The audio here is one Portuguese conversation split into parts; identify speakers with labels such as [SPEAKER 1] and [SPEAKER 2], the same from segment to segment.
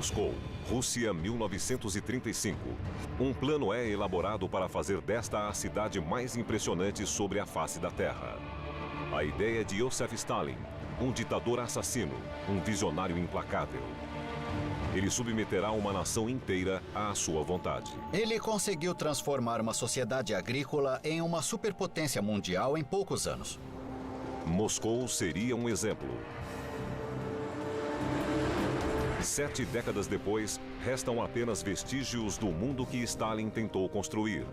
[SPEAKER 1] Moscou, Rússia, 1935. Um plano é elaborado para fazer desta a cidade mais impressionante sobre a face da Terra. A ideia de Iosif Stalin, um ditador assassino, um visionário implacável. Ele submeterá uma nação inteira à sua vontade.
[SPEAKER 2] Ele conseguiu transformar uma sociedade agrícola em uma superpotência mundial em poucos anos.
[SPEAKER 1] Moscou seria um exemplo. 7 décadas depois, restam apenas vestígios do mundo que Stalin tentou construir.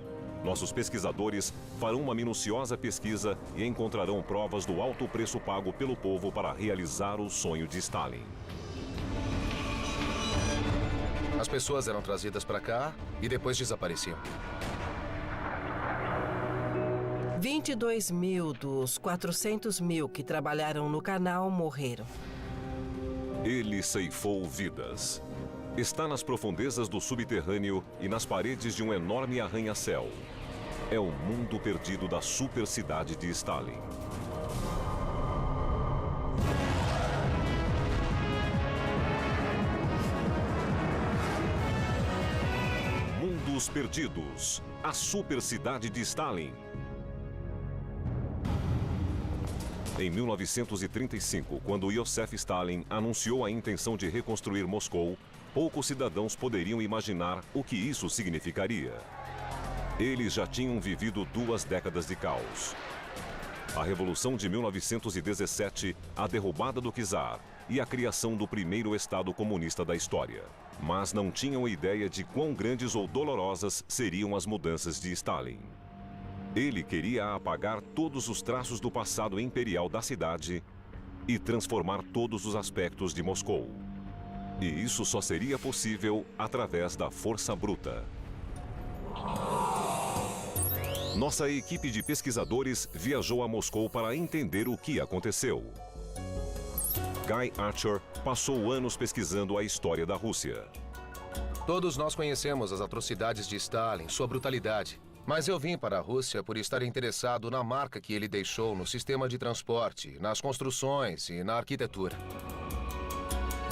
[SPEAKER 1] Nossos pesquisadores farão uma minuciosa pesquisa e encontrarão provas do alto preço pago pelo povo para realizar o sonho de Stalin.
[SPEAKER 3] As pessoas eram trazidas para cá e depois desapareciam.
[SPEAKER 4] 22 mil dos 400 mil que trabalharam no canal morreram.
[SPEAKER 1] Ele ceifou vidas. Está nas profundezas do subterrâneo e nas paredes de um enorme arranha-céu. É o mundo perdido da supercidade de Stalin. Mundos Perdidos. A supercidade de Stalin. Em 1935, quando Iosif Stalin anunciou a intenção de reconstruir Moscou, poucos cidadãos poderiam imaginar o que isso significaria. Eles já tinham vivido 2 décadas de caos. A Revolução de 1917, a derrubada do czar e a criação do primeiro Estado comunista da história. Mas não tinham ideia de quão grandes ou dolorosas seriam as mudanças de Stalin. Ele queria apagar todos os traços do passado imperial da cidade e transformar todos os aspectos de Moscou. E isso só seria possível através da força bruta. Nossa equipe de pesquisadores viajou a Moscou para entender o que aconteceu. Guy Archer passou anos pesquisando a história da Rússia.
[SPEAKER 3] Todos nós conhecemos as atrocidades de Stalin, sua brutalidade. Mas eu vim para a Rússia por estar interessado na marca que ele deixou no sistema de transporte, nas construções e na arquitetura.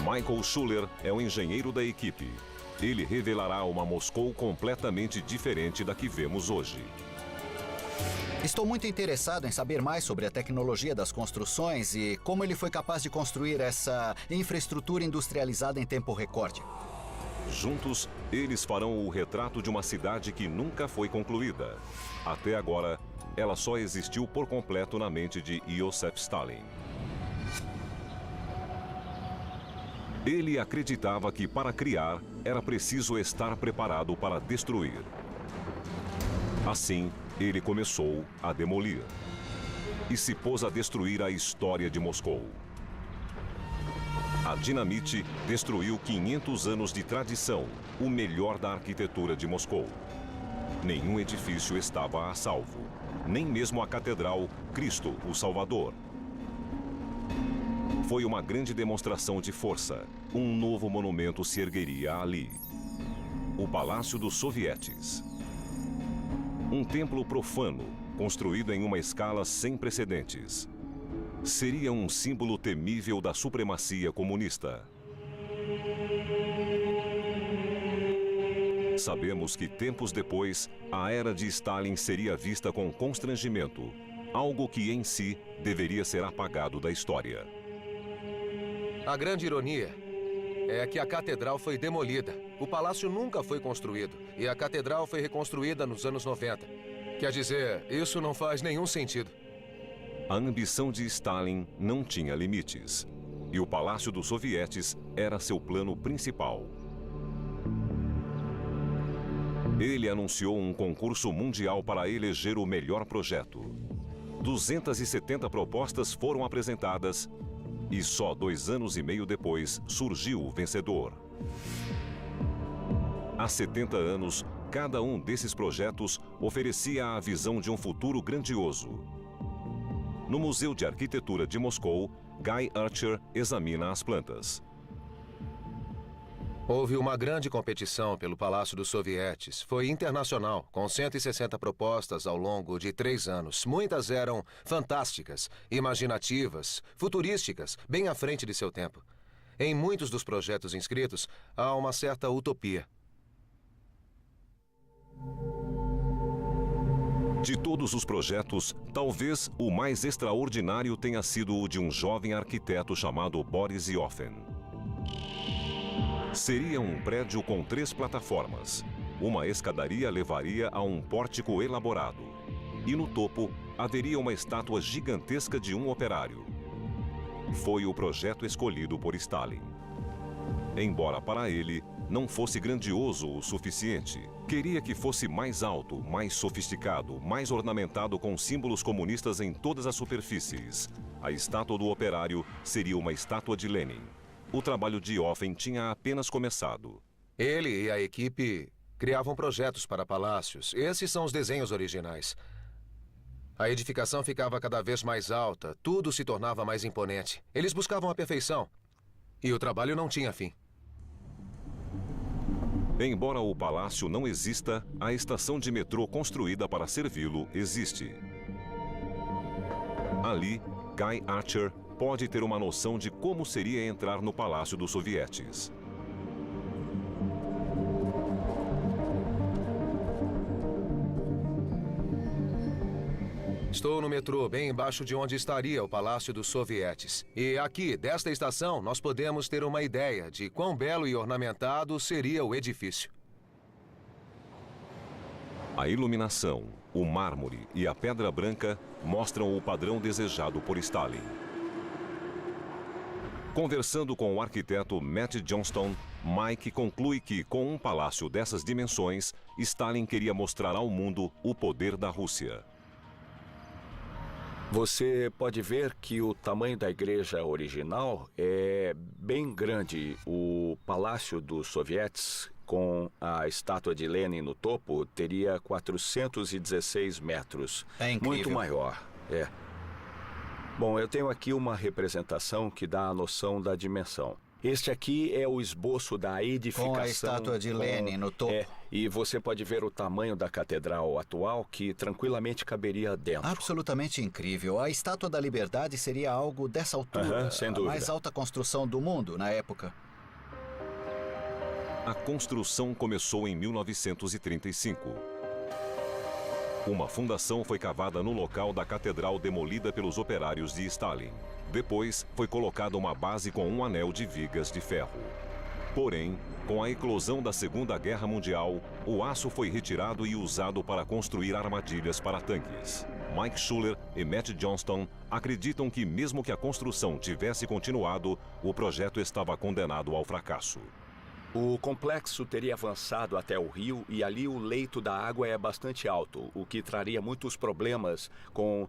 [SPEAKER 1] Michael Schuller é o engenheiro da equipe. Ele revelará uma Moscou completamente diferente da que vemos hoje.
[SPEAKER 2] Estou muito interessado em saber mais sobre a tecnologia das construções e como ele foi capaz de construir essa infraestrutura industrializada em tempo recorde.
[SPEAKER 1] Juntos, eles farão o retrato de uma cidade que nunca foi concluída. Até agora, ela só existiu por completo na mente de Iosif Stalin. Ele acreditava que para criar, era preciso estar preparado para destruir. Assim, ele começou a demolir. E se pôs a destruir a história de Moscou. A dinamite destruiu 500 anos de tradição, o melhor da arquitetura de Moscou. Nenhum edifício estava a salvo, nem mesmo a Catedral Cristo, o Salvador. Foi uma grande demonstração de força. Um novo monumento se ergueria ali. O Palácio dos Sovietes. Um templo profano, construído em uma escala sem precedentes. Seria um símbolo temível da supremacia comunista. Sabemos que tempos depois, a era de Stalin seria vista com constrangimento, algo que em si deveria ser apagado da história.
[SPEAKER 3] A grande ironia é que a catedral foi demolida. O palácio nunca foi construído e a catedral foi reconstruída nos anos 90. Quer dizer, isso não faz nenhum sentido.
[SPEAKER 1] A ambição de Stalin não tinha limites, e o Palácio dos Sovietes era seu plano principal. Ele anunciou um concurso mundial para eleger o melhor projeto. 270 propostas foram apresentadas, e só 2 anos e meio depois surgiu o vencedor. Há 70 anos, cada um desses projetos oferecia a visão de um futuro grandioso. No Museu de Arquitetura de Moscou, Guy Archer examina as plantas.
[SPEAKER 3] Houve uma grande competição pelo Palácio dos Sovietes. Foi internacional, com 160 propostas ao longo de 3 anos. Muitas eram fantásticas, imaginativas, futurísticas, bem à frente de seu tempo. Em muitos dos projetos inscritos, há uma certa utopia.
[SPEAKER 1] De todos os projetos, talvez o mais extraordinário tenha sido o de um jovem arquiteto chamado Boris Yoffen. Seria um prédio com 3 plataformas. Uma escadaria levaria a um pórtico elaborado. E no topo, haveria uma estátua gigantesca de um operário. Foi o projeto escolhido por Stalin. Embora para ele não fosse grandioso o suficiente, queria que fosse mais alto, mais sofisticado, mais ornamentado com símbolos comunistas em todas as superfícies. A estátua do operário seria uma estátua de Lenin. O trabalho de Yoffen tinha apenas começado.
[SPEAKER 3] Ele e a equipe criavam projetos para palácios. Esses são os desenhos originais. A edificação ficava cada vez mais alta, tudo se tornava mais imponente. Eles buscavam a perfeição. E o trabalho não tinha fim.
[SPEAKER 1] Embora o palácio não exista, a estação de metrô construída para servi-lo existe. Ali, Guy Archer pode ter uma noção de como seria entrar no Palácio dos Sovietes.
[SPEAKER 3] Estou no metrô, bem embaixo de onde estaria o Palácio dos Sovietes. E aqui, desta estação, nós podemos ter uma ideia de quão belo e ornamentado seria o edifício.
[SPEAKER 1] A iluminação, o mármore e a pedra branca mostram o padrão desejado por Stalin. Conversando com o arquiteto Matt Johnston, Mike conclui que, com um palácio dessas dimensões, Stalin queria mostrar ao mundo o poder da Rússia.
[SPEAKER 5] Você pode ver que o tamanho da igreja original é bem grande. O Palácio dos Sovietes, com a estátua de Lenin no topo, teria 416 metros.
[SPEAKER 2] É incrível.
[SPEAKER 5] Muito maior, é. Bom, eu tenho aqui uma representação que dá a noção da dimensão. Este aqui é o esboço da edificação.
[SPEAKER 2] Com a estátua de Lenin no topo.
[SPEAKER 5] É, e você pode ver o tamanho da catedral atual, que tranquilamente caberia dentro.
[SPEAKER 2] Absolutamente incrível. A Estátua da Liberdade seria algo dessa altura.
[SPEAKER 5] Sem dúvida.
[SPEAKER 2] A mais alta construção do mundo na época.
[SPEAKER 1] A construção começou em 1935. Uma fundação foi cavada no local da catedral demolida pelos operários de Stalin. Depois, foi colocada uma base com um anel de vigas de ferro. Porém, com a eclosão da Segunda Guerra Mundial, o aço foi retirado e usado para construir armadilhas para tanques. Mike Schuller e Matt Johnston acreditam que, mesmo que a construção tivesse continuado, o projeto estava condenado ao fracasso.
[SPEAKER 5] O complexo teria avançado até o rio e ali o leito da água é bastante alto, o que traria muitos problemas com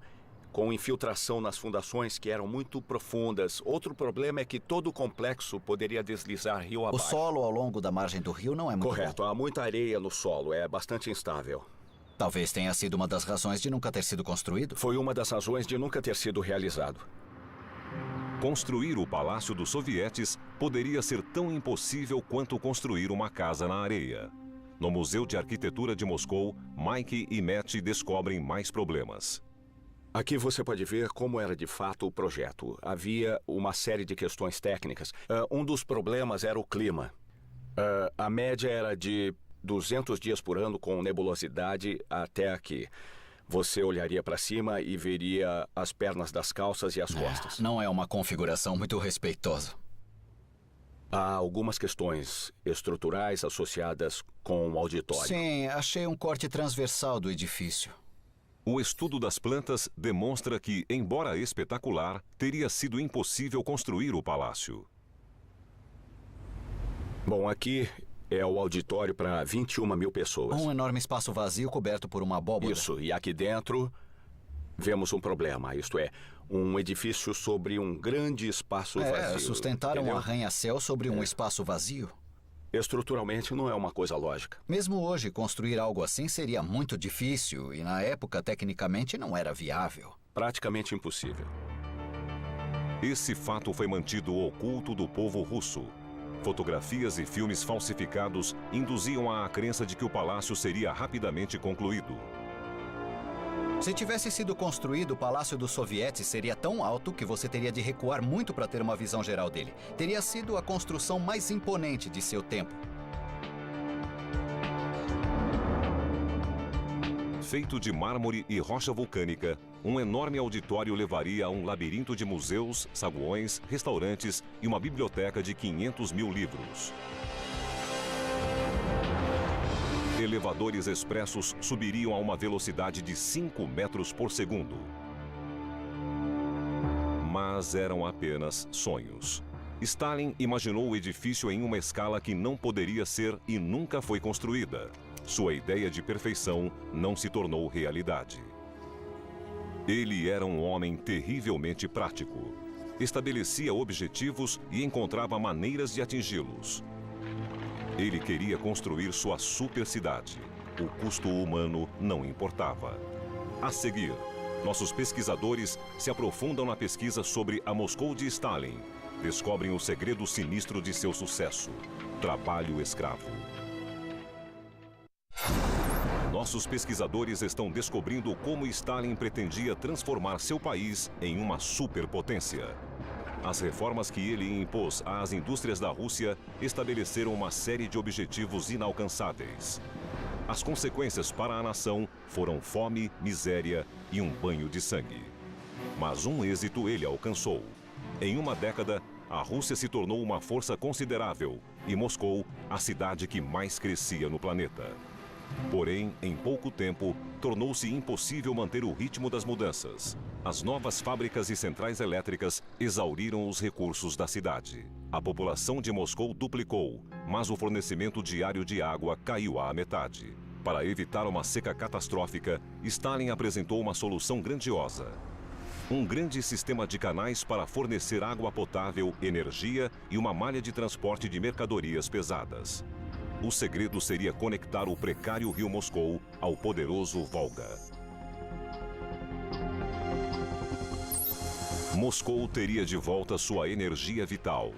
[SPEAKER 5] infiltração nas fundações que eram muito profundas. Outro problema é que todo o complexo poderia deslizar rio abaixo.
[SPEAKER 2] O solo ao longo da margem do rio não é muito
[SPEAKER 5] Correto,
[SPEAKER 2] bom.
[SPEAKER 5] há muita areia no solo, é bastante instável.
[SPEAKER 2] Talvez tenha sido uma das razões de nunca ter sido construído.
[SPEAKER 5] Foi uma das razões de nunca ter sido realizado.
[SPEAKER 1] Construir o Palácio dos Sovietes poderia ser tão impossível quanto construir uma casa na areia. No Museu de Arquitetura de Moscou, Mike e Matt descobrem mais problemas.
[SPEAKER 5] Aqui você pode ver como era de fato o projeto. Havia uma série de questões técnicas. Um dos problemas era o clima. A média era de 200 dias por ano com nebulosidade até aqui. Você olharia para cima e veria as pernas das calças e as costas.
[SPEAKER 2] Não é uma configuração muito respeitosa.
[SPEAKER 5] Há algumas questões estruturais associadas com o auditório.
[SPEAKER 2] Sim, achei um corte transversal do edifício.
[SPEAKER 1] O estudo das plantas demonstra que, embora espetacular, teria sido impossível construir o palácio.
[SPEAKER 5] Bom, aqui é o auditório para 21 mil pessoas.
[SPEAKER 2] Um enorme espaço vazio coberto por uma abóbora.
[SPEAKER 5] Isso, e aqui dentro vemos um problema, isto é, um edifício sobre um grande espaço vazio.
[SPEAKER 2] Sustentaram um arranha-céu sobre um espaço vazio.
[SPEAKER 5] Estruturalmente não é uma coisa lógica.
[SPEAKER 2] Mesmo hoje, construir algo assim seria muito difícil e, na época, tecnicamente não era viável.
[SPEAKER 5] Praticamente impossível.
[SPEAKER 1] Esse fato foi mantido oculto do povo russo. Fotografias e filmes falsificados induziam a crença de que o palácio seria rapidamente concluído.
[SPEAKER 2] Se tivesse sido construído, o Palácio dos Sovietes seria tão alto que você teria de recuar muito para ter uma visão geral dele. Teria sido a construção mais imponente de seu tempo.
[SPEAKER 1] Feito de mármore e rocha vulcânica, um enorme auditório levaria a um labirinto de museus, saguões, restaurantes e uma biblioteca de 500 mil livros. Elevadores expressos subiriam a uma velocidade de 5 metros por segundo. Mas eram apenas sonhos. Stalin imaginou o edifício em uma escala que não poderia ser e nunca foi construída. Sua ideia de perfeição não se tornou realidade. Ele era um homem terrivelmente prático. Estabelecia objetivos e encontrava maneiras de atingi-los. Ele queria construir sua supercidade. O custo humano não importava. A seguir, nossos pesquisadores se aprofundam na pesquisa sobre a Moscou de Stalin. Descobrem o segredo sinistro de seu sucesso: trabalho escravo. Nossos pesquisadores estão descobrindo como Stalin pretendia transformar seu país em uma superpotência. As reformas que ele impôs às indústrias da Rússia estabeleceram uma série de objetivos inalcançáveis. As consequências para a nação foram fome, miséria e um banho de sangue. Mas um êxito ele alcançou. Em uma década, a Rússia se tornou uma força considerável e Moscou, a cidade que mais crescia no planeta. Porém, em pouco tempo, tornou-se impossível manter o ritmo das mudanças. As novas fábricas e centrais elétricas exauriram os recursos da cidade. A população de Moscou duplicou, mas o fornecimento diário de água caiu à metade. Para evitar uma seca catastrófica, Stalin apresentou uma solução grandiosa: um grande sistema de canais para fornecer água potável, energia e uma malha de transporte de mercadorias pesadas. O segredo seria conectar o precário rio Moscou ao poderoso Volga. Moscou teria de volta sua energia vital.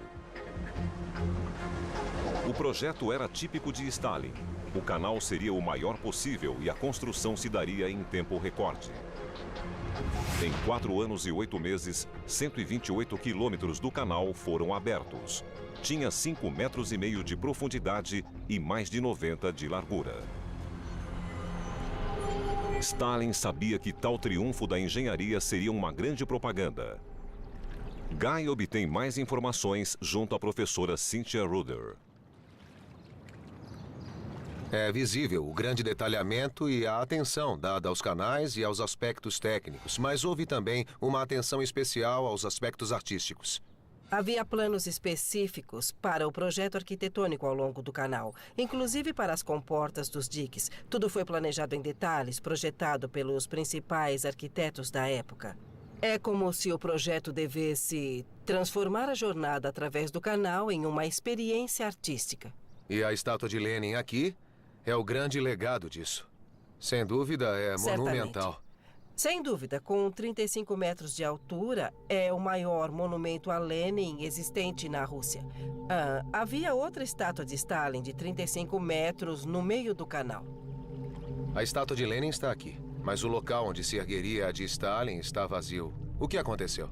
[SPEAKER 1] O projeto era típico de Stalin. O canal seria o maior possível e a construção se daria em tempo recorde. Em 4 anos e 8 meses, 128 quilômetros do canal foram abertos. Tinha 5,5 metros de profundidade e mais de 90 de largura. Stalin sabia que tal triunfo da engenharia seria uma grande propaganda. Guy obtém mais informações junto à professora Cynthia Ruder.
[SPEAKER 3] É visível o grande detalhamento e a atenção dada aos canais e aos aspectos técnicos, mas houve também uma atenção especial aos aspectos artísticos.
[SPEAKER 4] Havia planos específicos para o projeto arquitetônico ao longo do canal, inclusive para as comportas dos diques. Tudo foi planejado em detalhes, projetado pelos principais arquitetos da época. É como se o projeto devesse transformar a jornada através do canal em uma experiência artística.
[SPEAKER 3] E a estátua de Lenin aqui é o grande legado disso. Sem dúvida, é monumental.
[SPEAKER 4] Sem dúvida, com 35 metros de altura, é o maior monumento a Lenin existente na Rússia. Havia outra estátua de Stalin de 35 metros no meio do canal.
[SPEAKER 3] A estátua de Lenin está aqui, mas o local onde se ergueria a de Stalin está vazio. O que aconteceu?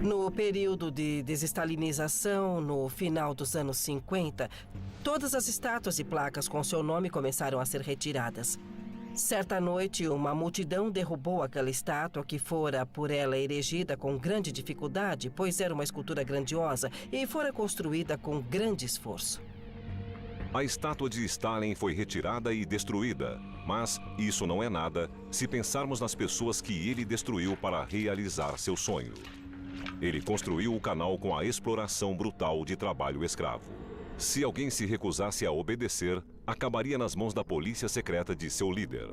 [SPEAKER 4] No período de desestalinização, no final dos anos 50, todas as estátuas e placas com seu nome começaram a ser retiradas. Certa noite, uma multidão derrubou aquela estátua que fora por ela erigida com grande dificuldade, pois era uma escultura grandiosa e fora construída com grande esforço.
[SPEAKER 1] A estátua de Stalin foi retirada e destruída, mas isso não é nada se pensarmos nas pessoas que ele destruiu para realizar seu sonho. Ele construiu o canal com a exploração brutal de trabalho escravo. Se alguém se recusasse a obedecer, acabaria nas mãos da polícia secreta de seu líder.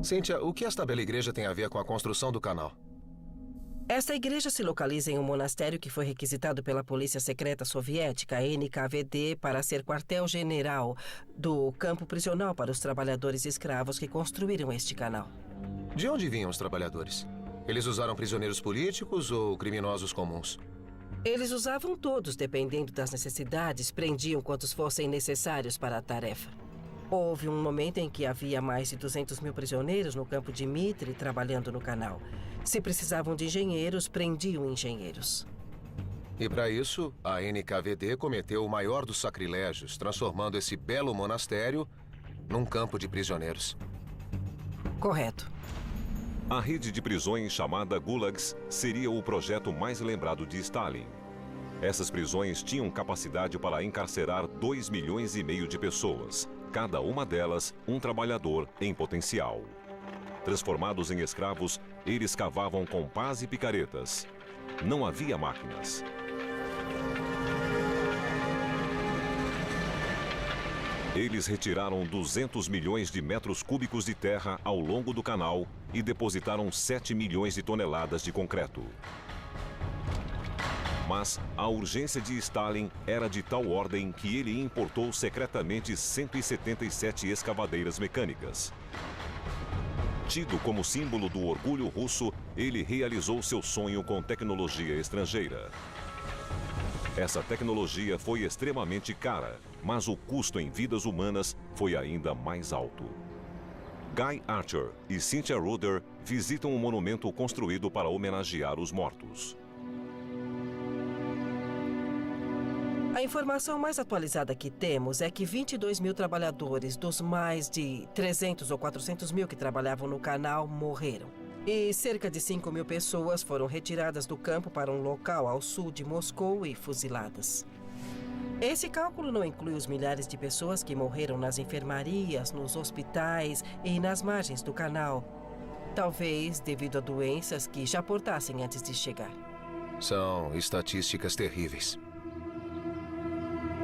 [SPEAKER 3] Cynthia, o que esta bela igreja tem a ver com a construção do canal?
[SPEAKER 4] Esta igreja se localiza em um monastério que foi requisitado pela polícia secreta soviética, NKVD, para ser quartel-general do campo prisional para os trabalhadores escravos que construíram este canal.
[SPEAKER 3] De onde vinham os trabalhadores? Eles usaram prisioneiros políticos ou criminosos comuns?
[SPEAKER 4] Eles usavam todos, dependendo das necessidades, prendiam quantos fossem necessários para a tarefa. Houve um momento em que havia mais de 200 mil prisioneiros no campo de Mitre trabalhando no canal. Se precisavam de engenheiros, prendiam engenheiros.
[SPEAKER 3] E para isso, a NKVD cometeu o maior dos sacrilégios, transformando esse belo monastério num campo de prisioneiros.
[SPEAKER 4] Correto.
[SPEAKER 1] A rede de prisões chamada Gulags seria o projeto mais lembrado de Stalin. Essas prisões tinham capacidade para encarcerar 2,5 milhões de pessoas, cada uma delas um trabalhador em potencial. Transformados em escravos, eles cavavam com pás e picaretas. Não havia máquinas. Eles retiraram 200 milhões de metros cúbicos de terra ao longo do canal e depositaram 7 milhões de toneladas de concreto. Mas a urgência de Stalin era de tal ordem que ele importou secretamente 177 escavadeiras mecânicas. Tido como símbolo do orgulho russo, ele realizou seu sonho com tecnologia estrangeira. Essa tecnologia foi extremamente cara, mas o custo em vidas humanas foi ainda mais alto. Guy Archer e Cynthia Ruder visitam um monumento construído para homenagear os mortos.
[SPEAKER 4] A informação mais atualizada que temos é que 22 mil trabalhadores dos mais de 300 ou 400 mil que trabalhavam no canal morreram. E cerca de 5 mil pessoas foram retiradas do campo para um local ao sul de Moscou e fuziladas. Esse cálculo não inclui os milhares de pessoas que morreram nas enfermarias, nos hospitais e nas margens do canal. Talvez devido a doenças que já portassem antes de chegar.
[SPEAKER 3] São estatísticas terríveis.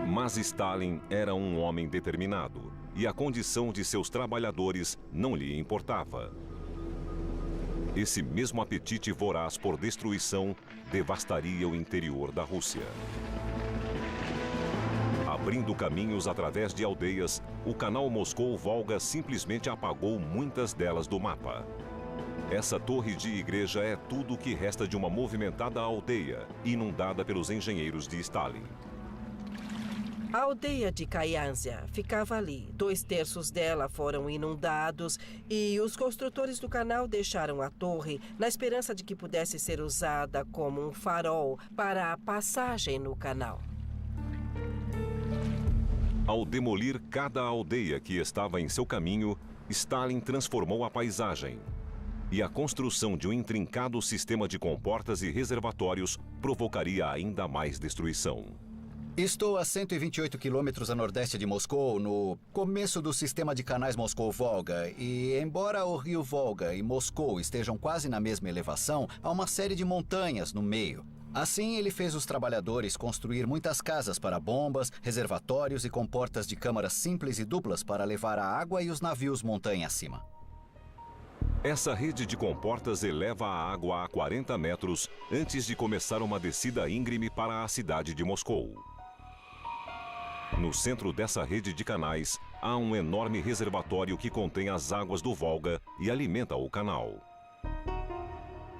[SPEAKER 1] Mas Stalin era um homem determinado e a condição de seus trabalhadores não lhe importava. Esse mesmo apetite voraz por destruição devastaria o interior da Rússia. Abrindo caminhos através de aldeias, o canal Moscou-Volga simplesmente apagou muitas delas do mapa. Essa torre de igreja é tudo o que resta de uma movimentada aldeia, inundada pelos engenheiros de Stalin.
[SPEAKER 4] A aldeia de Kayazia ficava ali. 2/3 dela foram inundados e os construtores do canal deixaram a torre na esperança de que pudesse ser usada como um farol para a passagem no canal.
[SPEAKER 1] Ao demolir cada aldeia que estava em seu caminho, Stalin transformou a paisagem. E a construção de um intrincado sistema de comportas e reservatórios provocaria ainda mais destruição.
[SPEAKER 2] Estou a 128 quilômetros a nordeste de Moscou, no começo do sistema de canais Moscou-Volga. E, embora o rio Volga e Moscou estejam quase na mesma elevação, há uma série de montanhas no meio. Assim, ele fez os trabalhadores construir muitas casas para bombas, reservatórios e comportas de câmaras simples e duplas para levar a água e os navios montanha acima.
[SPEAKER 1] Essa rede de comportas eleva a água a 40 metros antes de começar uma descida íngreme para a cidade de Moscou. No centro dessa rede de canais, há um enorme reservatório que contém as águas do Volga e alimenta o canal.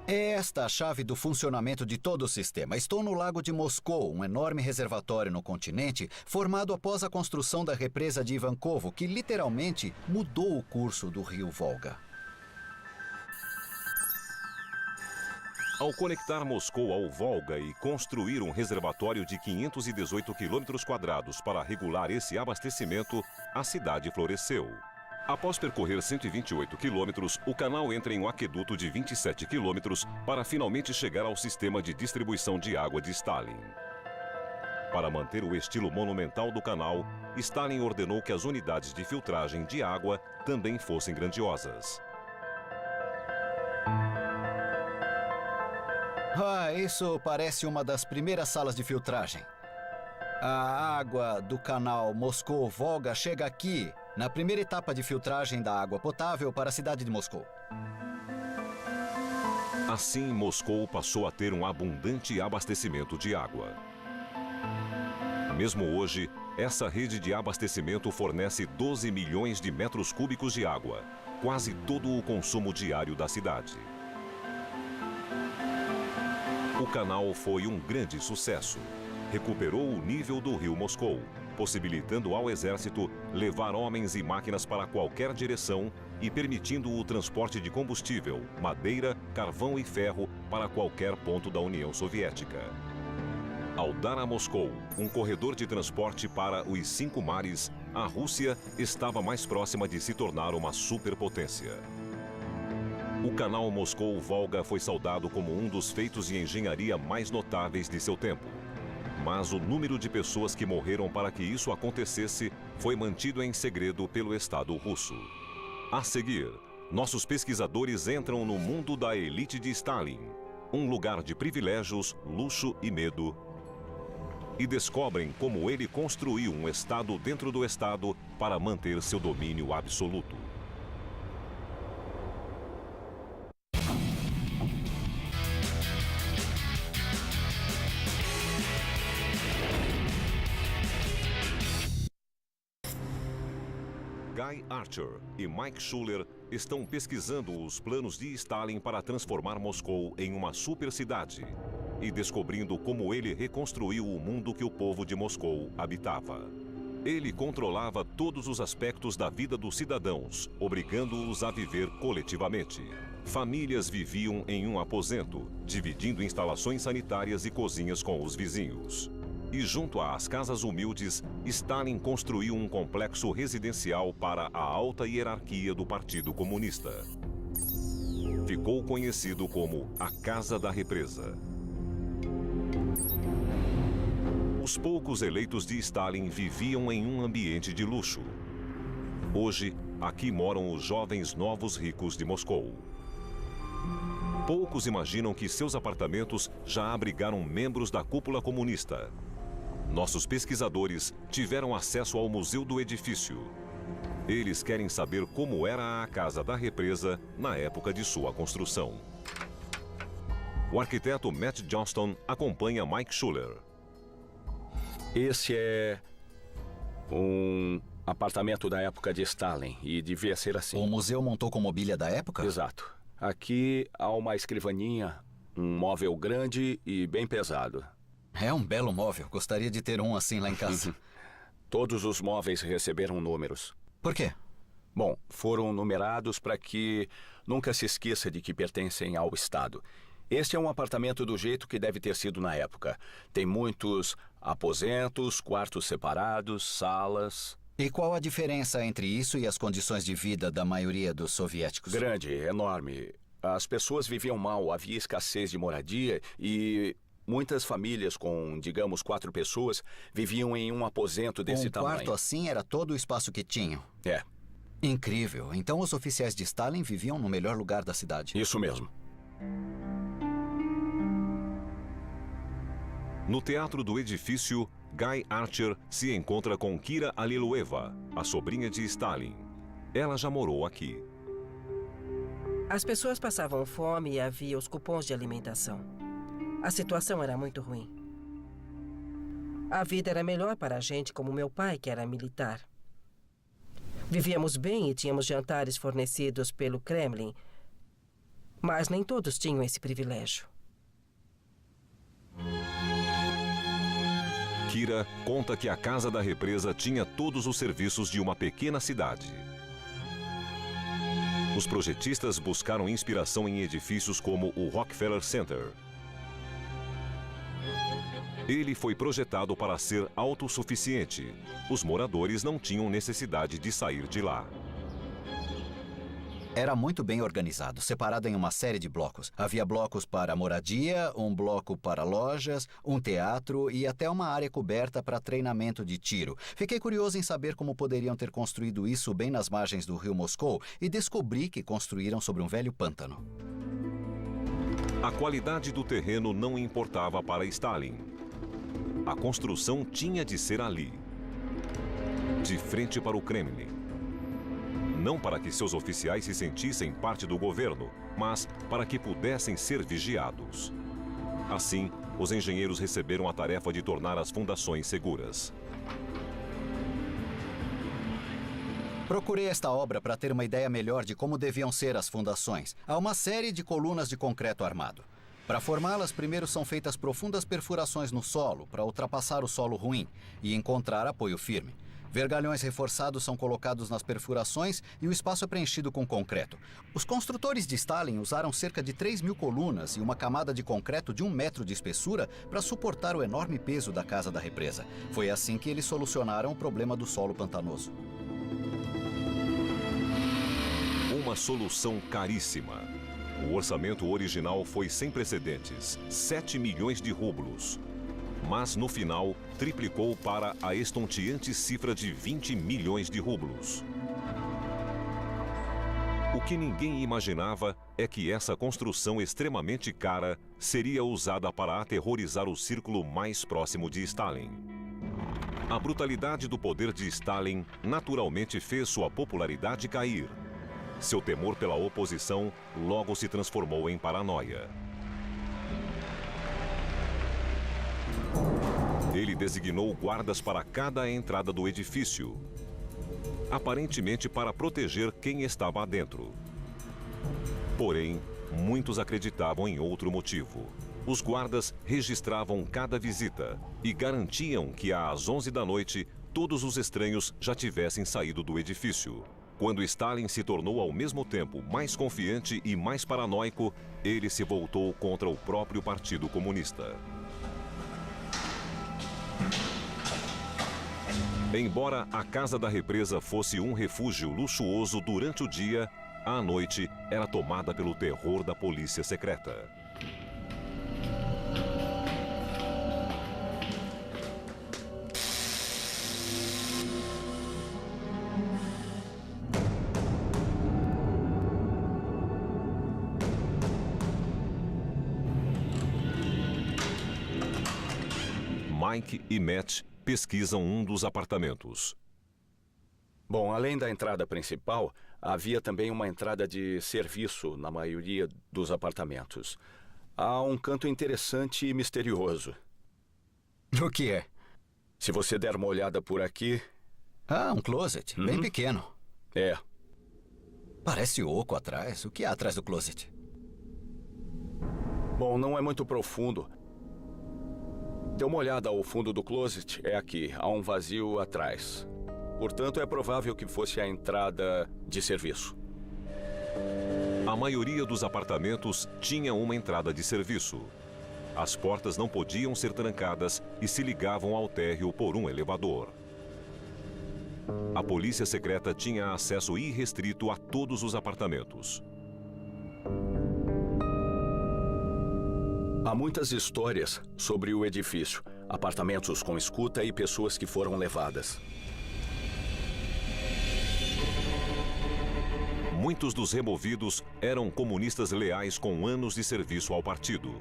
[SPEAKER 2] É esta a chave do funcionamento de todo o sistema. Estou no Lago de Moscou, um enorme reservatório no continente, formado após a construção da represa de Ivankovo, que literalmente mudou o curso do rio Volga.
[SPEAKER 1] Ao conectar Moscou ao Volga e construir um reservatório de 518 quilômetros quadrados para regular esse abastecimento, a cidade floresceu. Após percorrer 128 quilômetros, o canal entra em um aqueduto de 27 quilômetros para finalmente chegar ao sistema de distribuição de água de Stalin. Para manter o estilo monumental do canal, Stalin ordenou que as unidades de filtragem de água também fossem grandiosas.
[SPEAKER 2] Isso parece uma das primeiras salas de filtragem. A água do canal Moscou-Volga chega aqui, na primeira etapa de filtragem da água potável para a cidade de Moscou.
[SPEAKER 1] Assim, Moscou passou a ter um abundante abastecimento de água. Mesmo hoje, essa rede de abastecimento fornece 12 milhões de metros cúbicos de água, quase todo o consumo diário da cidade. O canal foi um grande sucesso. Recuperou o nível do rio Moscou possibilitando ao exército levar homens e máquinas para qualquer direção e permitindo o transporte de combustível, madeira, carvão e ferro para qualquer ponto da União Soviética. Ao dar a Moscou um corredor de transporte para os 5 mares, a Rússia estava mais próxima de se tornar uma superpotência. O canal Moscou-Volga foi saudado como um dos feitos de engenharia mais notáveis de seu tempo. Mas o número de pessoas que morreram para que isso acontecesse foi mantido em segredo pelo Estado russo. A seguir, nossos pesquisadores entram no mundo da elite de Stalin, um lugar de privilégios, luxo e medo, e descobrem como ele construiu um Estado dentro do Estado para manter seu domínio absoluto. Guy Archer e Mike Schuller estão pesquisando os planos de Stalin para transformar Moscou em uma supercidade e descobrindo como ele reconstruiu o mundo que o povo de Moscou habitava. Ele controlava todos os aspectos da vida dos cidadãos, obrigando-os a viver coletivamente. Famílias viviam em um aposento, dividindo instalações sanitárias e cozinhas com os vizinhos. E junto às casas humildes, Stalin construiu um complexo residencial para a alta hierarquia do Partido Comunista. Ficou conhecido como a Casa da Represa. Os poucos eleitos de Stalin viviam em um ambiente de luxo. Hoje, aqui moram os jovens novos ricos de Moscou. Poucos imaginam que seus apartamentos já abrigaram membros da cúpula comunista. Nossos pesquisadores tiveram acesso ao museu do edifício. Eles querem saber como era a Casa da Represa na época de sua construção. O arquiteto Matt Johnston acompanha Mike Schuller.
[SPEAKER 5] Esse é um apartamento da época de Stalin e devia ser assim.
[SPEAKER 2] O museu montou com mobília da época?
[SPEAKER 5] Exato. Aqui há uma escrivaninha, um móvel grande e bem pesado.
[SPEAKER 2] É um belo móvel. Gostaria de ter um assim lá em casa.
[SPEAKER 5] Todos os móveis receberam números.
[SPEAKER 2] Por quê?
[SPEAKER 5] Bom, foram numerados para que nunca se esqueça de que pertencem ao Estado. Este é um apartamento do jeito que deve ter sido na época. Tem muitos aposentos, quartos separados, salas.
[SPEAKER 2] E qual a diferença entre isso e as condições de vida da maioria dos soviéticos?
[SPEAKER 5] Grande, enorme. As pessoas viviam mal, havia escassez de moradia e muitas famílias com, digamos, 4 pessoas viviam em um aposento desse tamanho.
[SPEAKER 2] Um quarto assim era todo o espaço que tinham?
[SPEAKER 5] É.
[SPEAKER 2] Incrível. Então os oficiais de Stalin viviam no melhor lugar da cidade.
[SPEAKER 5] Isso mesmo.
[SPEAKER 1] No teatro do edifício, Guy Archer se encontra com Kira Alilueva, a sobrinha de Stalin. Ela já morou aqui.
[SPEAKER 4] As pessoas passavam fome e havia os cupons de alimentação. A situação era muito ruim. A vida era melhor para a gente como meu pai, que era militar. Vivíamos bem e tínhamos jantares fornecidos pelo Kremlin, mas nem todos tinham esse privilégio.
[SPEAKER 1] Kira conta que a Casa da Represa tinha todos os serviços de uma pequena cidade. Os projetistas buscaram inspiração em edifícios como o Rockefeller Center. Ele foi projetado para ser autossuficiente. Os moradores não tinham necessidade de sair de lá.
[SPEAKER 2] Era muito bem organizado, separado em uma série de blocos. Havia blocos para moradia, um bloco para lojas, um teatro e até uma área coberta para treinamento de tiro. Fiquei curioso em saber como poderiam ter construído isso bem nas margens do rio Moscou e descobri que construíram sobre um velho pântano.
[SPEAKER 1] A qualidade do terreno não importava para Stalin. A construção tinha de ser ali, de frente para o Kremlin. Não para que seus oficiais se sentissem parte do governo, mas para que pudessem ser vigiados. Assim, os engenheiros receberam a tarefa de tornar as fundações seguras.
[SPEAKER 2] Procurei esta obra para ter uma ideia melhor de como deviam ser as fundações. Há uma série de colunas de concreto armado. Para formá-las, primeiro são feitas profundas perfurações no solo para ultrapassar o solo ruim e encontrar apoio firme. Vergalhões reforçados são colocados nas perfurações e o espaço é preenchido com concreto. Os construtores de Stalin usaram cerca de 3.000 colunas e uma camada de concreto de 1 metro de espessura para suportar o enorme peso da casa da represa. Foi assim que eles solucionaram o problema do solo pantanoso.
[SPEAKER 1] Uma solução caríssima. O orçamento original foi sem precedentes, 7 milhões de rublos. Mas, no final, triplicou para a estonteante cifra de 20 milhões de rublos. O que ninguém imaginava é que essa construção extremamente cara seria usada para aterrorizar o círculo mais próximo de Stalin. A brutalidade do poder de Stalin naturalmente fez sua popularidade cair. Seu temor pela oposição logo se transformou em paranoia. Ele designou guardas para cada entrada do edifício, aparentemente para proteger quem estava dentro. Porém, muitos acreditavam em outro motivo. Os guardas registravam cada visita e garantiam que às 11 da noite todos os estranhos já tivessem saído do edifício. Quando Stalin se tornou ao mesmo tempo mais confiante e mais paranoico, ele se voltou contra o próprio Partido Comunista. Embora a Casa da Represa fosse um refúgio luxuoso durante o dia, à noite era tomada pelo terror da polícia secreta. Mike e Matt pesquisam um dos apartamentos.
[SPEAKER 5] Bom, além da entrada principal, havia também uma entrada de serviço na maioria dos apartamentos. Há um canto interessante e misterioso.
[SPEAKER 2] O que é?
[SPEAKER 5] Se você der uma olhada por aqui...
[SPEAKER 2] Ah, um closet, bem pequeno.
[SPEAKER 5] É.
[SPEAKER 2] Parece oco atrás. O que há atrás do closet?
[SPEAKER 5] Bom, não é muito profundo. Dê uma olhada ao fundo do closet, é aqui, há um vazio atrás. Portanto, é provável que fosse a entrada de serviço.
[SPEAKER 1] A maioria dos apartamentos tinha uma entrada de serviço. As portas não podiam ser trancadas e se ligavam ao térreo por um elevador. A polícia secreta tinha acesso irrestrito a todos os apartamentos.
[SPEAKER 5] Há muitas histórias sobre o edifício, apartamentos com escuta e pessoas que foram levadas.
[SPEAKER 1] Muitos dos removidos eram comunistas leais com anos de serviço ao partido.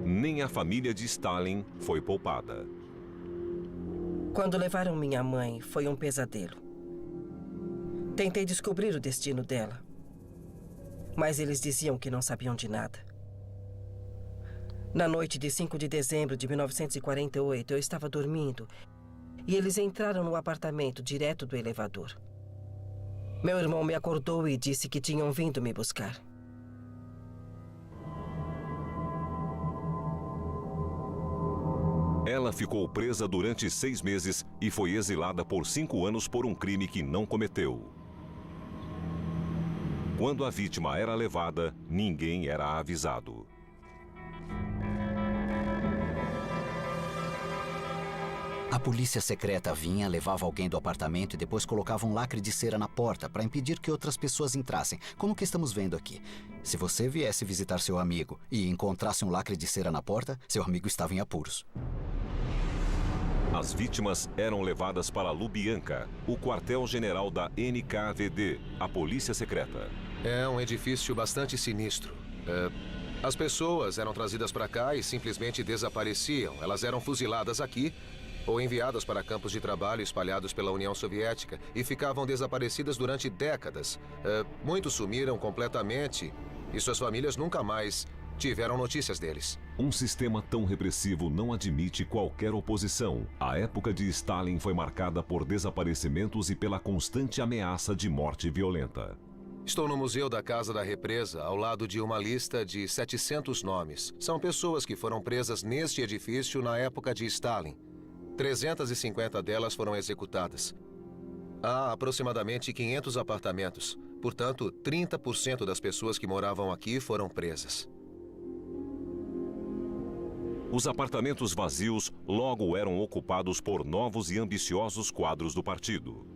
[SPEAKER 1] Nem a família de Stalin foi poupada.
[SPEAKER 4] Quando levaram minha mãe, foi um pesadelo. Tentei descobrir o destino dela. Mas eles diziam que não sabiam de nada. Na noite de 5 de dezembro de 1948, eu estava dormindo e eles entraram no apartamento direto do elevador. Meu irmão me acordou e disse que tinham vindo me buscar.
[SPEAKER 1] Ela ficou presa durante 6 meses e foi exilada por 5 anos por um crime que não cometeu. Quando a vítima era levada, ninguém era avisado.
[SPEAKER 2] A polícia secreta vinha, levava alguém do apartamento e depois colocava um lacre de cera na porta para impedir que outras pessoas entrassem, como que estamos vendo aqui. Se você viesse visitar seu amigo e encontrasse um lacre de cera na porta, seu amigo estava em apuros.
[SPEAKER 1] As vítimas eram levadas para Lubyanka, o quartel-general da NKVD, a polícia secreta.
[SPEAKER 3] É um edifício bastante sinistro. As pessoas eram trazidas para cá e simplesmente desapareciam. Elas eram fuziladas aqui ou enviadas para campos de trabalho espalhados pela União Soviética e ficavam desaparecidas durante décadas. Muitos sumiram completamente e suas famílias nunca mais tiveram notícias deles.
[SPEAKER 1] Um sistema tão repressivo não admite qualquer oposição. A época de Stalin foi marcada por desaparecimentos e pela constante ameaça de morte violenta.
[SPEAKER 3] Estou no Museu da Casa da Represa, ao lado de uma lista de 700 nomes. São pessoas que foram presas neste edifício na época de Stalin. 350 delas foram executadas. Há aproximadamente 500 apartamentos. Portanto, 30% das pessoas que moravam aqui foram presas.
[SPEAKER 1] Os apartamentos vazios logo eram ocupados por novos e ambiciosos quadros do partido.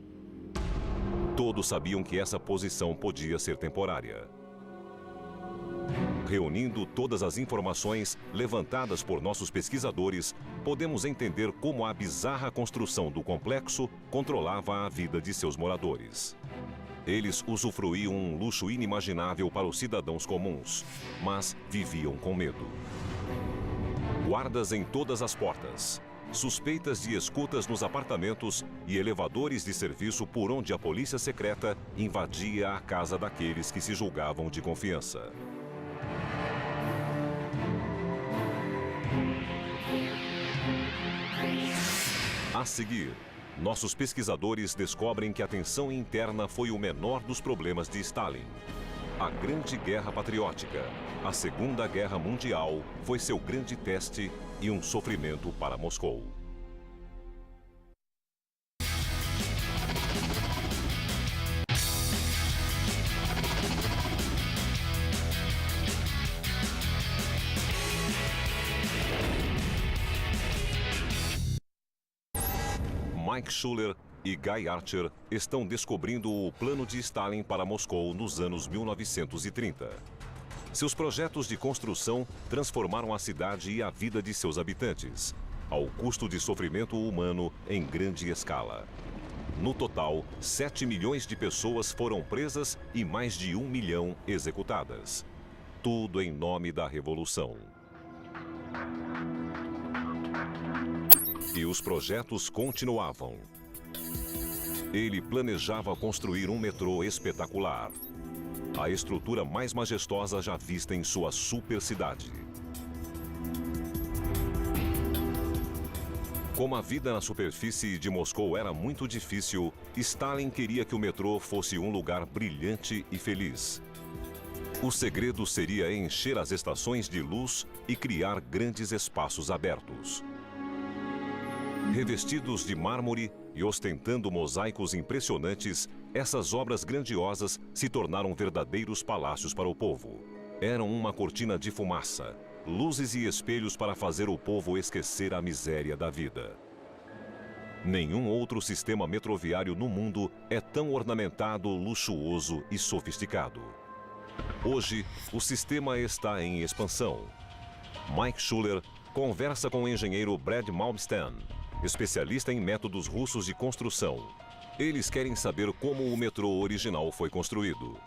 [SPEAKER 1] Todos sabiam que essa posição podia ser temporária. Reunindo todas as informações levantadas por nossos pesquisadores, podemos entender como a bizarra construção do complexo controlava a vida de seus moradores. Eles usufruíam um luxo inimaginável para os cidadãos comuns, mas viviam com medo. Guardas em todas as portas, suspeitas de escutas nos apartamentos e elevadores de serviço por onde a polícia secreta invadia a casa daqueles que se julgavam de confiança. A seguir, nossos pesquisadores descobrem que a tensão interna foi o menor dos problemas de Stalin. A Grande Guerra Patriótica, a Segunda Guerra Mundial, foi seu grande teste e um sofrimento para Moscou. Mike Schuller e Guy Archer estão descobrindo o plano de Stalin para Moscou nos anos 1930. Seus projetos de construção transformaram a cidade e a vida de seus habitantes, ao custo de sofrimento humano em grande escala. No total, 7 milhões de pessoas foram presas e mais de 1 milhão executadas. Tudo em nome da revolução. E os projetos continuavam. Ele planejava construir um metrô espetacular. A estrutura mais majestosa já vista em sua super cidade. Como a vida na superfície de Moscou era muito difícil, Stalin queria que o metrô fosse um lugar brilhante e feliz. O segredo seria encher as estações de luz e criar grandes espaços abertos. Revestidos de mármore e ostentando mosaicos impressionantes, essas obras grandiosas se tornaram verdadeiros palácios para o povo. Eram uma cortina de fumaça, luzes e espelhos para fazer o povo esquecer a miséria da vida. Nenhum outro sistema metroviário no mundo é tão ornamentado, luxuoso e sofisticado. Hoje, o sistema está em expansão. Mike Schuller conversa com o engenheiro Brad Malmsten, especialista em métodos russos de construção. Eles querem saber como o metrô original foi construído.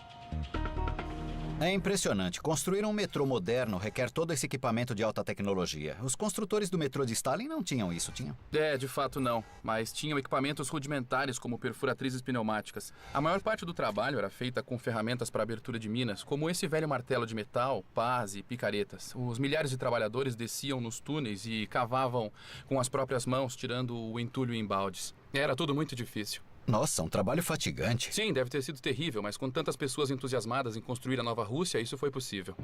[SPEAKER 2] É impressionante. Construir um metrô moderno requer todo esse equipamento de alta tecnologia. Os construtores do metrô de Stalin não tinham isso, tinham?
[SPEAKER 6] De fato não. Mas tinham equipamentos rudimentares como perfuratrizes pneumáticas. A maior parte do trabalho era feita com ferramentas para abertura de minas, como esse velho martelo de metal, pás e picaretas. Os milhares de trabalhadores desciam nos túneis e cavavam com as próprias mãos, tirando o entulho em baldes. Era tudo muito difícil.
[SPEAKER 2] Nossa, um trabalho fatigante.
[SPEAKER 6] Sim, deve ter sido terrível, mas com tantas pessoas entusiasmadas em construir a nova Rússia, isso foi possível.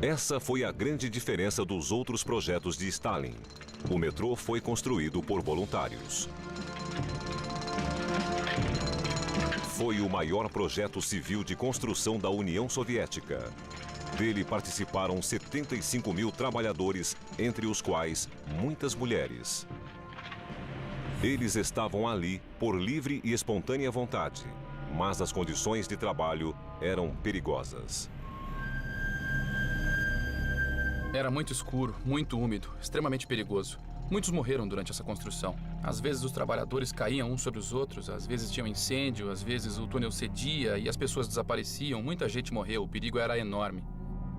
[SPEAKER 1] Essa foi a grande diferença dos outros projetos de Stalin. O metrô foi construído por voluntários. Foi o maior projeto civil de construção da União Soviética. Dele participaram 75 mil trabalhadores, entre os quais muitas mulheres. Eles estavam ali por livre e espontânea vontade, mas as condições de trabalho eram perigosas.
[SPEAKER 6] Era muito escuro, muito úmido, extremamente perigoso. Muitos morreram durante essa construção. Às vezes os trabalhadores caíam uns sobre os outros, às vezes tinha um incêndio, às vezes o túnel cedia e as pessoas desapareciam. Muita gente morreu, o perigo era enorme.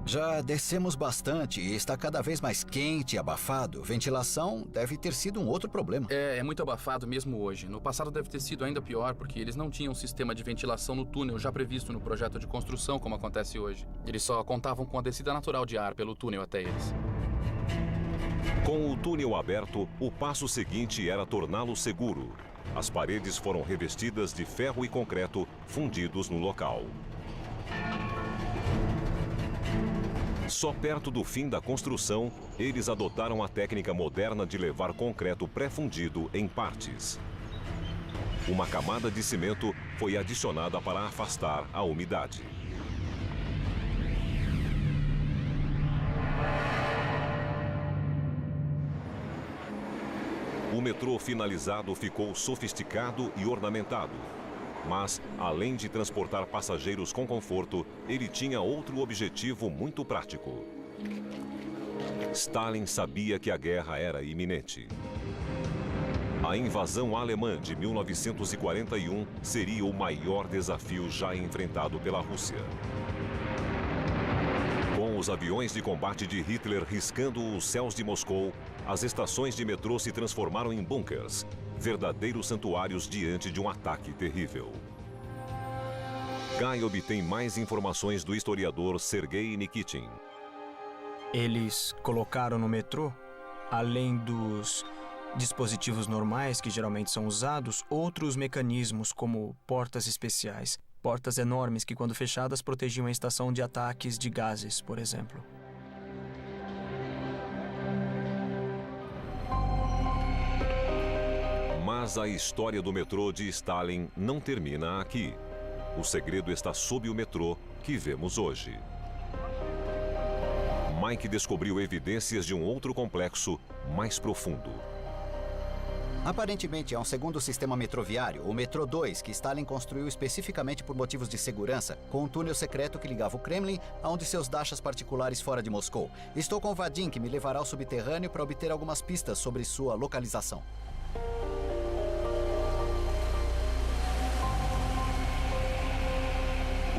[SPEAKER 2] Já descemos bastante e está cada vez mais quente e abafado. Ventilação deve ter sido um outro problema.
[SPEAKER 6] É muito abafado mesmo hoje. No passado deve ter sido ainda pior, porque eles não tinham um sistema de ventilação no túnel já previsto no projeto de construção, como acontece hoje. Eles só contavam com a descida natural de ar pelo túnel até eles.
[SPEAKER 1] Com o túnel aberto, o passo seguinte era torná-lo seguro. As paredes foram revestidas de ferro e concreto fundidos no local. Só perto do fim da construção, eles adotaram a técnica moderna de levar concreto pré-fundido em partes. Uma camada de cimento foi adicionada para afastar a umidade. O metrô finalizado ficou sofisticado e ornamentado. Mas, além de transportar passageiros com conforto, ele tinha outro objetivo muito prático. Stalin sabia que a guerra era iminente. A invasão alemã de 1941 seria o maior desafio já enfrentado pela Rússia. Com os aviões de combate de Hitler riscando os céus de Moscou, as estações de metrô se transformaram em bunkers, verdadeiros santuários diante de um ataque terrível. Guy obtém mais informações do historiador Sergei Nikitin.
[SPEAKER 7] Eles colocaram no metrô, além dos dispositivos normais que geralmente são usados, outros mecanismos como portas especiais. Portas enormes que, quando fechadas, protegiam a estação de ataques de gases, por exemplo.
[SPEAKER 1] Mas a história do metrô de Stalin não termina aqui. O segredo está sob o metrô que vemos hoje. Mike descobriu evidências de um outro complexo mais profundo.
[SPEAKER 2] Aparentemente é um segundo sistema metroviário, o Metrô 2, que Stalin construiu especificamente por motivos de segurança, com um túnel secreto que ligava o Kremlin a um de seus dachas particulares fora de Moscou. Estou com o Vadim, que me levará ao subterrâneo para obter algumas pistas sobre sua localização.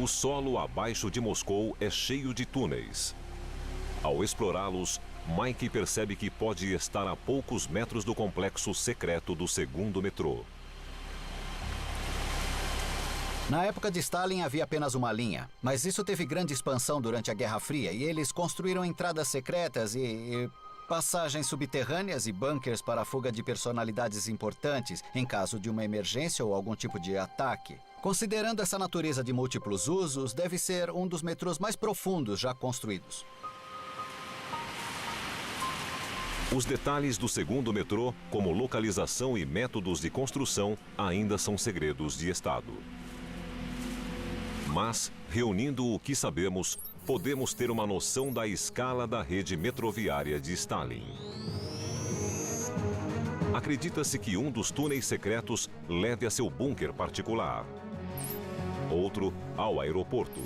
[SPEAKER 1] O solo abaixo de Moscou é cheio de túneis. Ao explorá-los, Mike percebe que pode estar a poucos metros do complexo secreto do segundo metrô.
[SPEAKER 2] Na época de Stalin havia apenas uma linha, mas isso teve grande expansão durante a Guerra Fria e eles construíram entradas secretas e passagens subterrâneas e bunkers para a fuga de personalidades importantes em caso de uma emergência ou algum tipo de ataque. Considerando essa natureza de múltiplos usos, deve ser um dos metrôs mais profundos já construídos.
[SPEAKER 1] Os detalhes do segundo metrô, como localização e métodos de construção, ainda são segredos de Estado. Mas, reunindo o que sabemos, podemos ter uma noção da escala da rede metroviária de Stalin. Acredita-se que um dos túneis secretos leve a seu bunker particular. Outro ao aeroporto.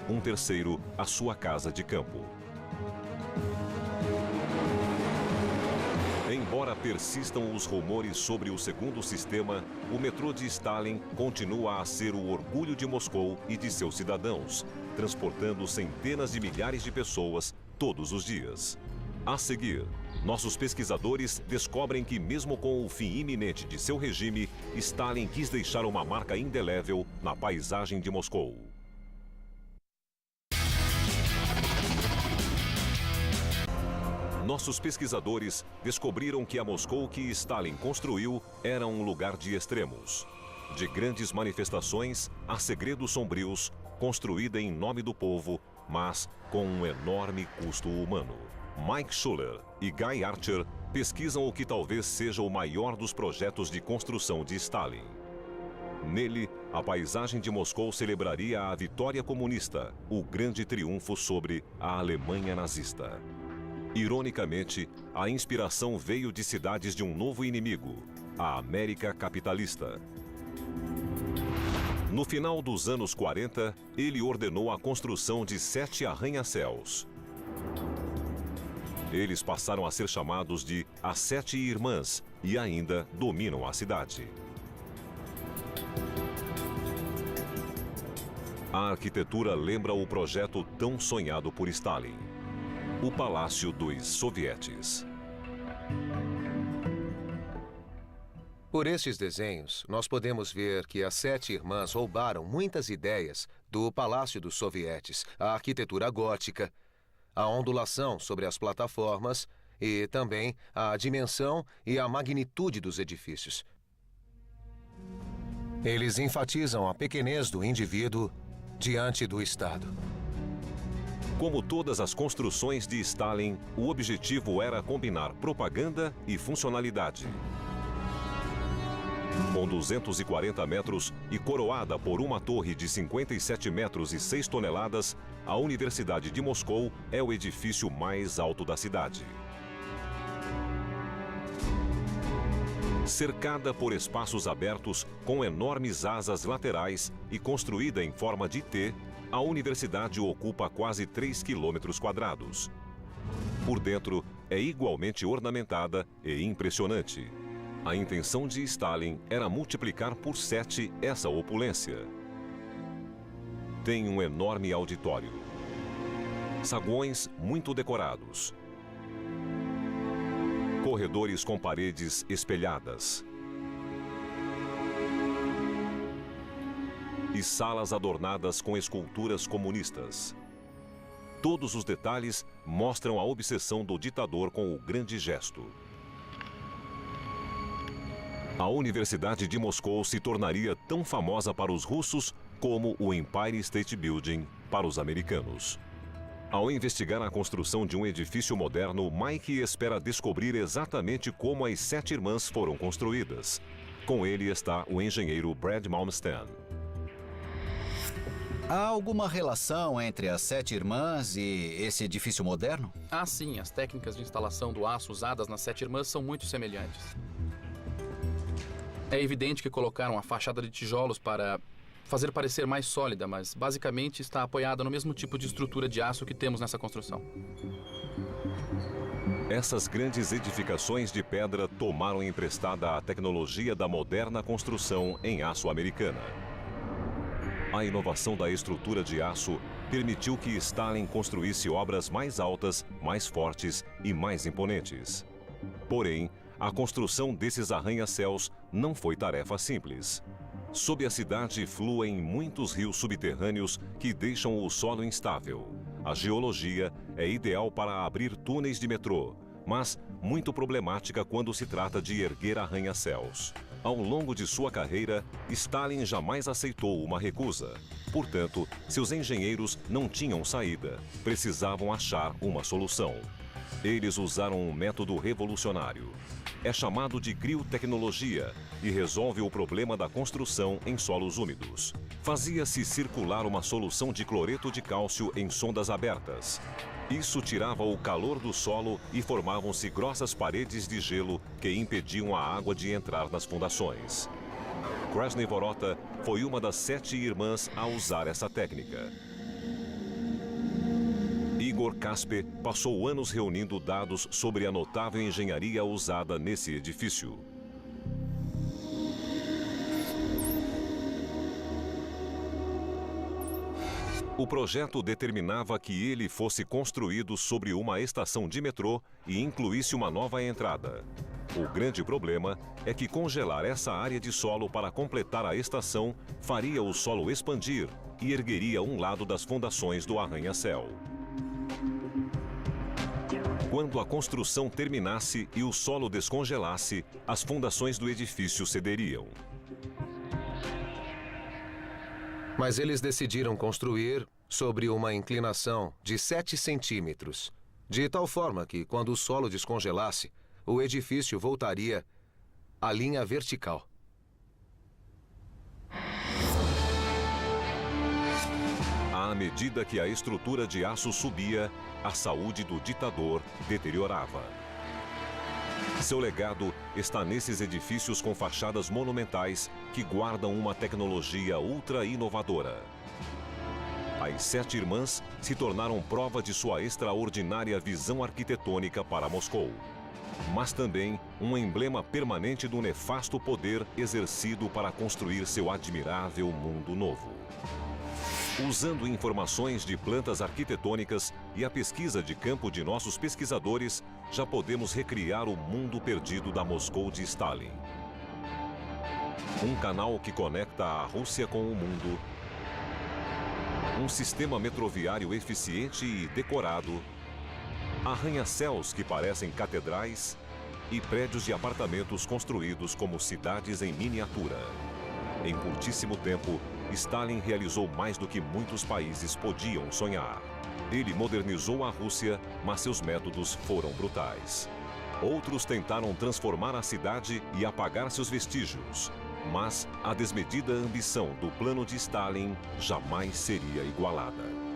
[SPEAKER 1] Um terceiro à sua casa de campo. Embora persistam os rumores sobre o segundo sistema, o metrô de Stalin continua a ser o orgulho de Moscou e de seus cidadãos, transportando centenas de milhares de pessoas todos os dias. A seguir, nossos pesquisadores descobrem que, mesmo com o fim iminente de seu regime, Stalin quis deixar uma marca indelével na paisagem de Moscou. Nossos pesquisadores descobriram que a Moscou que Stalin construiu era um lugar de extremos. De grandes manifestações a segredos sombrios, construída em nome do povo, mas com um enorme custo humano. Mike Schuller e Guy Archer pesquisam o que talvez seja o maior dos projetos de construção de Stalin. Nele, a paisagem de Moscou celebraria a vitória comunista, o grande triunfo sobre a Alemanha nazista. Ironicamente, a inspiração veio de cidades de um novo inimigo, a América capitalista. No final dos anos 40, ele ordenou a construção de 7 arranha-céus. Eles passaram a ser chamados de as 7 Irmãs e ainda dominam a cidade. A arquitetura lembra o projeto tão sonhado por Stalin, o Palácio dos Sovietes.
[SPEAKER 3] Por estes desenhos, nós podemos ver que as 7 irmãs roubaram muitas ideias do Palácio dos Sovietes, a arquitetura gótica, a ondulação sobre as plataformas e também a dimensão e a magnitude dos edifícios. Eles enfatizam a pequenez do indivíduo diante do Estado.
[SPEAKER 1] Como todas as construções de Stalin, o objetivo era combinar propaganda e funcionalidade. Com 240 metros e coroada por uma torre de 57 metros e 6 toneladas, a Universidade de Moscou é o edifício mais alto da cidade. Cercada por espaços abertos com enormes asas laterais e construída em forma de T, a universidade ocupa quase 3 quilômetros quadrados. Por dentro, é igualmente ornamentada e impressionante. A intenção de Stalin era multiplicar por 7 essa opulência. Tem um enorme auditório. Saguões muito decorados. Corredores com paredes espelhadas. E salas adornadas com esculturas comunistas. Todos os detalhes mostram a obsessão do ditador com o grande gesto. A Universidade de Moscou se tornaria tão famosa para os russos como o Empire State Building para os americanos. Ao investigar a construção de um edifício moderno, Mike espera descobrir exatamente como as 7 irmãs foram construídas. Com ele está o engenheiro Brad Malmsten.
[SPEAKER 2] Há alguma relação entre as 7 irmãs e esse edifício moderno?
[SPEAKER 6] Ah, sim, as técnicas de instalação do aço usadas nas 7 irmãs são muito semelhantes. É evidente que colocaram a fachada de tijolos para fazer parecer mais sólida, mas basicamente está apoiada no mesmo tipo de estrutura de aço que temos nessa construção.
[SPEAKER 1] Essas grandes edificações de pedra tomaram emprestada a tecnologia da moderna construção em aço americana. A inovação da estrutura de aço permitiu que Stalin construísse obras mais altas, mais fortes e mais imponentes. Porém, a construção desses arranha-céus não foi tarefa simples. Sob a cidade fluem muitos rios subterrâneos que deixam o solo instável. A geologia é ideal para abrir túneis de metrô, mas muito problemática quando se trata de erguer arranha-céus. Ao longo de sua carreira, Stalin jamais aceitou uma recusa. Portanto, seus engenheiros não tinham saída. Precisavam achar uma solução. Eles usaram um método revolucionário. É chamado de criotecnologia e resolve o problema da construção em solos úmidos. Fazia-se circular uma solução de cloreto de cálcio em sondas abertas. Isso tirava o calor do solo e formavam-se grossas paredes de gelo que impediam a água de entrar nas fundações. Krasny Vorota foi uma das 7 irmãs a usar essa técnica. Igor Kaspe passou anos reunindo dados sobre a notável engenharia usada nesse edifício. O projeto determinava que ele fosse construído sobre uma estação de metrô e incluísse uma nova entrada. O grande problema é que congelar essa área de solo para completar a estação faria o solo expandir e ergueria um lado das fundações do arranha-céu. Quando a construção terminasse e o solo descongelasse, as fundações do edifício cederiam.
[SPEAKER 3] Mas eles decidiram construir sobre uma inclinação de 7 centímetros, de tal forma que, quando o solo descongelasse, o edifício voltaria à linha vertical.
[SPEAKER 1] À medida que a estrutura de aço subia, a saúde do ditador deteriorava. Seu legado está nesses edifícios com fachadas monumentais que guardam uma tecnologia ultra inovadora. As 7 irmãs se tornaram prova de sua extraordinária visão arquitetônica para Moscou, mas também um emblema permanente do nefasto poder exercido para construir seu admirável mundo novo. Usando informações de plantas arquitetônicas e a pesquisa de campo de nossos pesquisadores, já podemos recriar o mundo perdido da Moscou de Stalin. Um canal que conecta a Rússia com o mundo, um sistema metroviário eficiente e decorado, arranha-céus que parecem catedrais e prédios de apartamentos construídos como cidades em miniatura. Em curtíssimo tempo, Stalin realizou mais do que muitos países podiam sonhar. Ele modernizou a Rússia, mas seus métodos foram brutais. Outros tentaram transformar a cidade e apagar seus vestígios. Mas a desmedida ambição do plano de Stalin jamais seria igualada.